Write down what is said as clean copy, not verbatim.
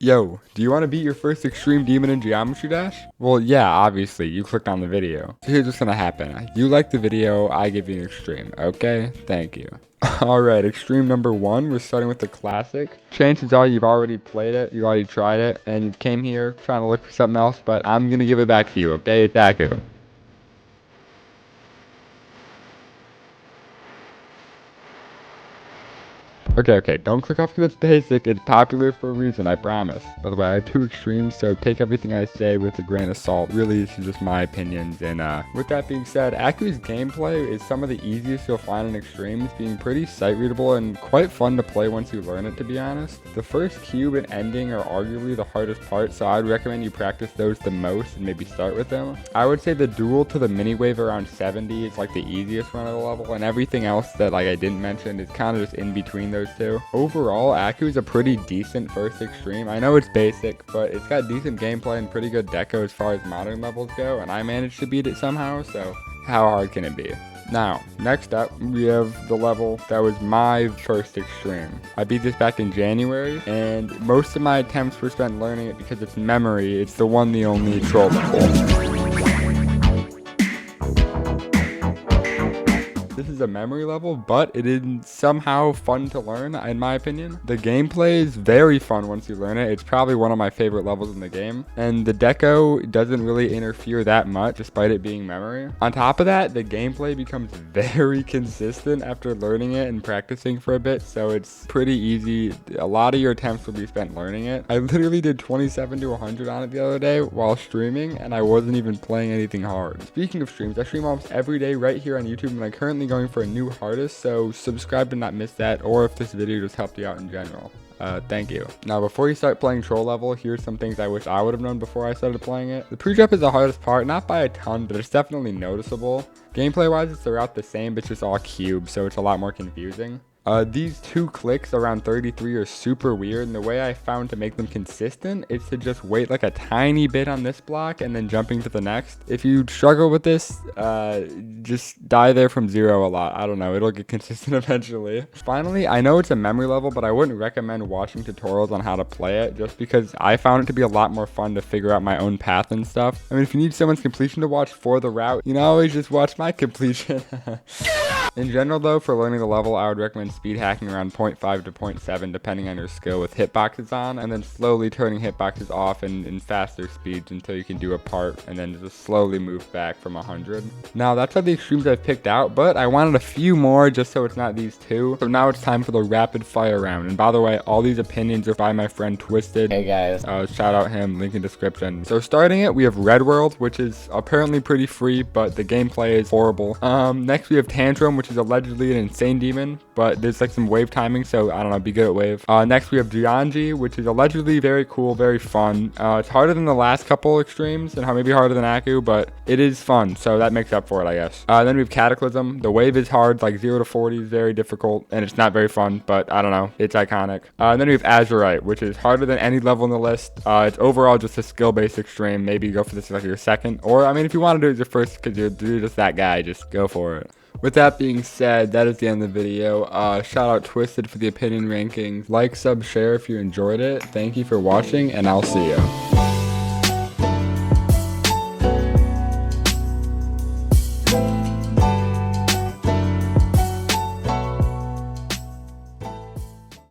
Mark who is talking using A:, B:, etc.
A: Yo, do you want to beat your first extreme demon in Geometry Dash? Well, yeah, obviously, you clicked on the video. So here's what's gonna happen. You like the video, I give you an extreme, okay? Thank you. Alright, extreme number 1, we're starting with the classic. Chances are you've already played it, you already tried it, and you came here trying to look for something else, but I'm gonna give it back to you, okay? It's Aku. Okay, don't click off because it's basic. It's popular for a reason, I promise. By the way, I have 2 extremes, so take everything I say with a grain of salt. Really, this is just my opinions. And with that being said, Aku's gameplay is some of the easiest you'll find in extremes, being pretty sight-readable and quite fun to play once you learn it, to be honest. The first cube and ending are arguably the hardest part, so I'd recommend you practice those the most and maybe start with them. I would say the duel to the mini wave around 70 is like the easiest run of the level, and everything else that I didn't mention is kind of just in between those two. Overall, Aku is a pretty decent first extreme. I know it's basic, but it's got decent gameplay and pretty good deco as far as modern levels go, and I managed to beat it somehow, so how hard can it be? Now, next up, we have the level that was my first extreme. I beat this back in January, and most of my attempts were spent learning it because it's memory. It's the one, the only troll level. This is a memory level, but it is somehow fun to learn, in my opinion. The gameplay is very fun once you learn it. It's probably one of my favorite levels in the game, and the deco doesn't really interfere that much, despite it being memory. On top of that, the gameplay becomes very consistent after learning it and practicing for a bit, so it's pretty easy. A lot of your attempts will be spent learning it. I literally did 27 to 100 on it the other day while streaming, and I wasn't even playing anything hard. Speaking of streams, I stream almost every day right here on YouTube, and I currently going for a new hardest, so subscribe to not miss that, or if this video just helped you out in general. Thank you. Now, before you start playing troll level, here's some things I wish I would have known before I started playing it. The pre-drop is the hardest part, not by a ton, but it's definitely noticeable. Gameplay wise, it's throughout the same, but it's just all cubes, so it's a lot more confusing. These 2 clicks around 33 are super weird, and the way I found to make them consistent is to just wait like a tiny bit on this block and then jumping to the next. If you struggle with this, just die there from 0 a lot. I don't know, it'll get consistent eventually. Finally, I know it's a memory level, but I wouldn't recommend watching tutorials on how to play it, just because I found it to be a lot more fun to figure out my own path and stuff. I mean, if you need someone's completion to watch for the route, you can always just watch my completion. In general though, for learning the level, I would recommend speed hacking around 0.5 to 0.7 depending on your skill with hitboxes on, and then slowly turning hitboxes off in faster speeds until you can do a part, and then just slowly move back from 100. Now that's all the extremes I've picked out, but I wanted a few more just so it's not these 2. So now it's time for the rapid fire round, and by the way, all these opinions are by my friend Twisted.
B: Hey guys.
A: Shout out him, link in description. So starting it, we have Red World, which is apparently pretty free, but the gameplay is horrible. Next we have Tantrum, which is allegedly an insane demon, but there's like some wave timing, so I don't know, be good at wave. Next we have Jianji, which is allegedly very cool, very fun. It's harder than the last couple extremes and maybe harder than Aku, but it is fun, so that makes up for it, I guess. Then we have Cataclysm. The wave is hard, like 0 to 40 is very difficult, and it's not very fun, but I don't know, it's iconic. Then we have Azurite, which is harder than any level in the list. It's overall just a skill-based extreme. Maybe go for this as like your second, or I mean, if you want to do it as your first because you're just that guy, just go for it. With that being said, that is the end of the video. Shout out Twisted for the opinion rankings. Like, sub, share if you enjoyed it. Thank you for watching, and I'll see you.